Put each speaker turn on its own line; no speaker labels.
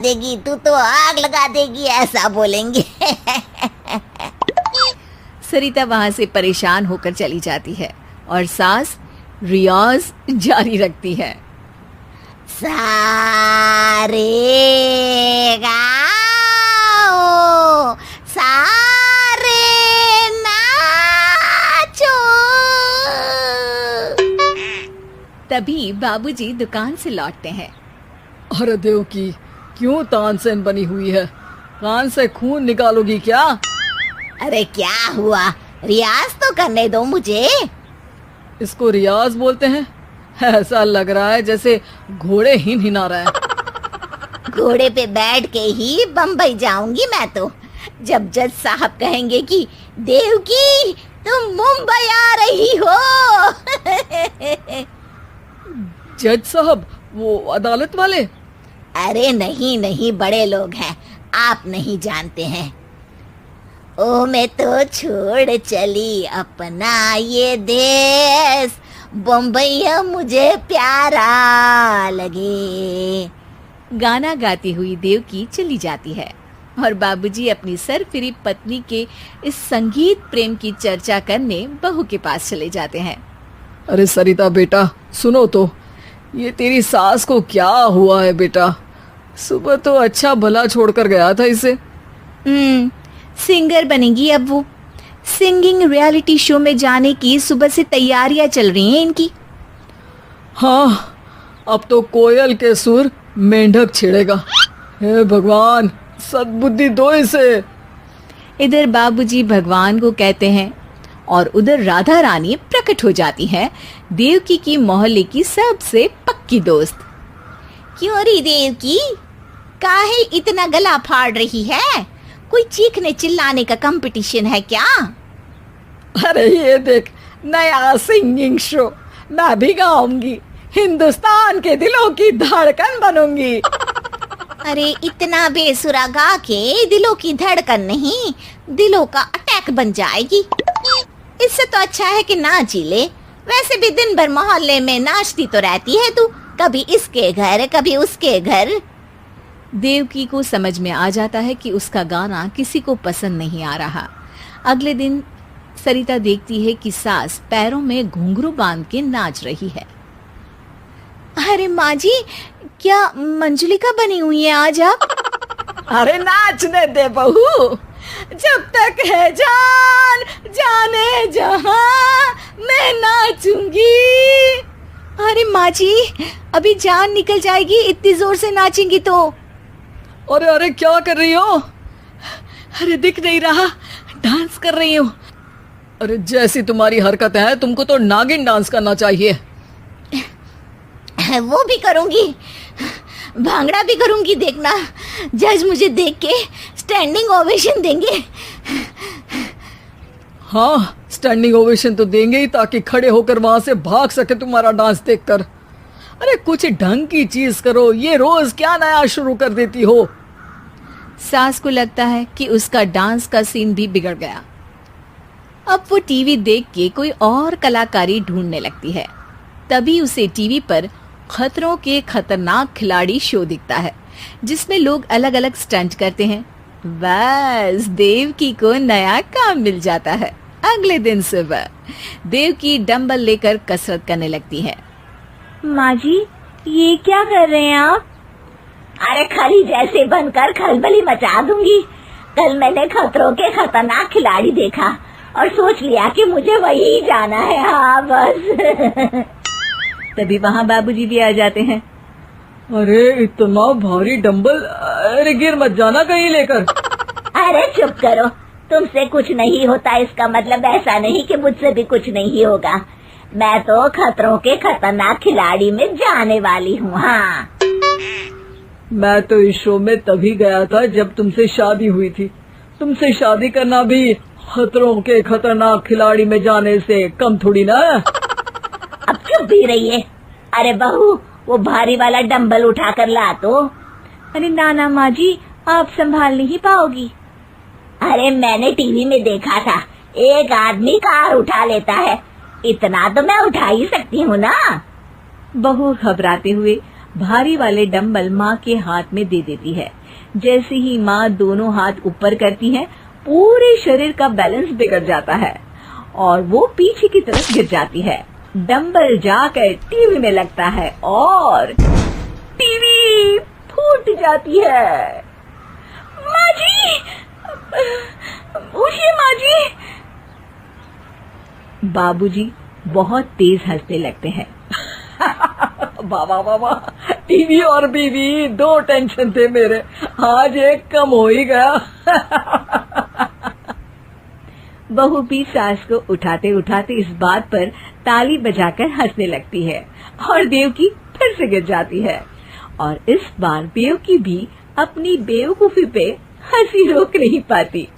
देगी, तू तो आग लगा देगी, ऐसा बोलेंगे।
सरिता वहां से परेशान होकर चली जाती है और सास रियाज जारी रखती है।
सारे गाओ, सारे नाचो।
तभी बाबूजी दुकान से लौटते हैं।
अरे देव की क्यों तानसेन बनी हुई है? कान से खून निकालोगी क्या?
अरे क्या हुआ, रियाज तो करने दो मुझे।
इसको रियाज बोलते हैं? ऐसा लग रहा है जैसे घोड़े हिना रहा है।
घोड़े पे बैठ के ही बम्बई जाऊंगी मैं तो, जब जज साहब कहेंगे कि देवकी तुम मुंबई आ रही हो।
जज साहब, वो अदालत वाले?
अरे नहीं नहीं, बड़े लोग हैं, आप नहीं जानते हैं। ओ मैं तो छोड़ चली अपना ये देश, बम्बई मुझे प्यारा लगे।
गाना गाती हुई देवकी चली जाती है और बाबूजी अपनी सरफिरी पत्नी के इस संगीत प्रेम की चर्चा करने बहू के पास चले जाते हैं।
अरे सरिता बेटा, सुनो तो, ये तेरी सास को क्या हुआ है बेटा? सुबह तो अच्छा भला छोड़कर गया था इसे।
सिंगर बनेगी अब वो। सिंगिंग रियलिटी शो में जाने की सुबह से तैयारियां चल रही हैं इनकी।
हाँ, अब तो कोयल के सुर मेंढक छेड़ेगा। हे भगवान, सद्बुद्धि दो इसे।
इधर बाबूजी भगवान को कहते हैं और उधर राधा रानी प्रकट हो जाती है, देवकी की मोहल्ले की सबसे पक्की दोस्त।
क्यों री देवकी, काहे इतना गला फाड़ रही है? कोई चीखने चिल्लाने का कंपटीशन है क्या?
अरे ये देख, नया सिंगिंग शो, मैं भी गाऊंगी, हिंदुस्तान के दिलों की धड़कन बनूंगी।
अरे इतना बेसुरा गा के दिलों की धड़कन नहीं, दिलों का अटैक बन जाएगी। इससे तो अच्छा है कि नाच ही ले। वैसे भी दिन भर मोहल्ले में नाचती तो रहती है तू, कभी इसके घर कभी उसके घर।
देवकी को समझ में आ जाता है कि उसका गाना किसी को पसंद नहीं आ रहा। अगले दिन सरिता देखती है कि सास पैरों में घुंघरू बांध के नाच रही है। अरे माँ जी, क्या मंजुलिका बनी हुई है आज आप?
अरे नाचने दे बहू, जब तक है जान जाने जहां मैं नाचूंगी।
अरे माँ जी, अभी जान निकल जाएगी इतनी जोर से नाचेंगी तो।
अरे अरे क्या कर रही हो? अरे दिख नहीं रहा, डांस कर रही हूँ। अरे जैसी तुम्हारी हरकत है, तुमको तो नागिन डांस करना चाहिए।
वो भी करूंगी, भांगड़ा भी करूंगी, देखना जज मुझे देख के स्टैंडिंग ओवेशन देंगे।
हाँ, स्टैंडिंग ओवेशन तो देंगे ही, ताकि खड़े होकर वहां से भाग सके तुम्हारा डांस देखकर। अरे कुछ ढंग की चीज करो, ये रोज क्या नया शुरू कर देती हो?
सास को लगता है कि उसका डांस का सीन भी बिगड़ गया। अब वो टीवी देख के कोई और कलाकारी ढूंढने लगती है। तभी उसे टीवी पर खतरों के खतरनाक खिलाड़ी शो दिखता है, जिसमें लोग अलग अलग स्टंट करते हैं। बस देवकी को नया काम मिल जाता है। अगले दिन सुबह देवकी डंबल लेकर कसरत करने लगती है।
माँ जी, ये क्या कर रहे हैं आप?
अरे खरी जैसे बनकर खलबली मचा दूंगी। कल मैंने खतरों के खतरनाक खिलाड़ी देखा और सोच लिया कि मुझे वही जाना है। हाँ बस।
तभी वहाँ बाबूजी भी आ जाते हैं।
अरे इतना भारी डंबल, अरे गिर मत जाना कहीं लेकर।
अरे चुप करो, तुमसे कुछ नहीं होता इसका मतलब ऐसा नहीं कि मुझसे भी कुछ नहीं होगा। मैं तो खतरों के खतरनाक खिलाड़ी में जाने वाली हूँ। हाँ,
मैं तो इस शो में तभी गया था जब तुमसे शादी हुई थी। तुमसे शादी करना भी खतरों के खतरनाक खिलाड़ी में जाने से कम थोड़ी ना।
अब चुप भी रहिए। अरे बहू, वो भारी वाला डंबल उठा कर ला तो।
अरे नाना माँ जी, आप संभाल नहीं पाओगी।
अरे मैंने टीवी में देखा था, एक आदमी कार उठा लेता है, इतना तो मैं उठा ही सकती हूँ ना।
बहू घबराते हुए भारी वाले डंबल माँ के हाथ में दे देती है। जैसे ही माँ दोनों हाथ ऊपर करती है, पूरे शरीर का बैलेंस बिगड़ जाता है और वो पीछे की तरफ गिर जाती है। डंबल जाकर टीवी में लगता है और टीवी फूट जाती है। माँ जी, उठिए माँ जी। बाबूजी बहुत तेज हंसने लगते हैं।
बाबा बाबा, टीवी और बीवी दो टेंशन थे मेरे, आज एक कम हो ही गया।
बहू भी सास को उठाते उठाते इस बात पर ताली बजाकर हंसने लगती है और देवकी फिर से गिर जाती है। और इस बार देवकी भी अपनी बेवकूफी पे हंसी रोक नहीं पाती।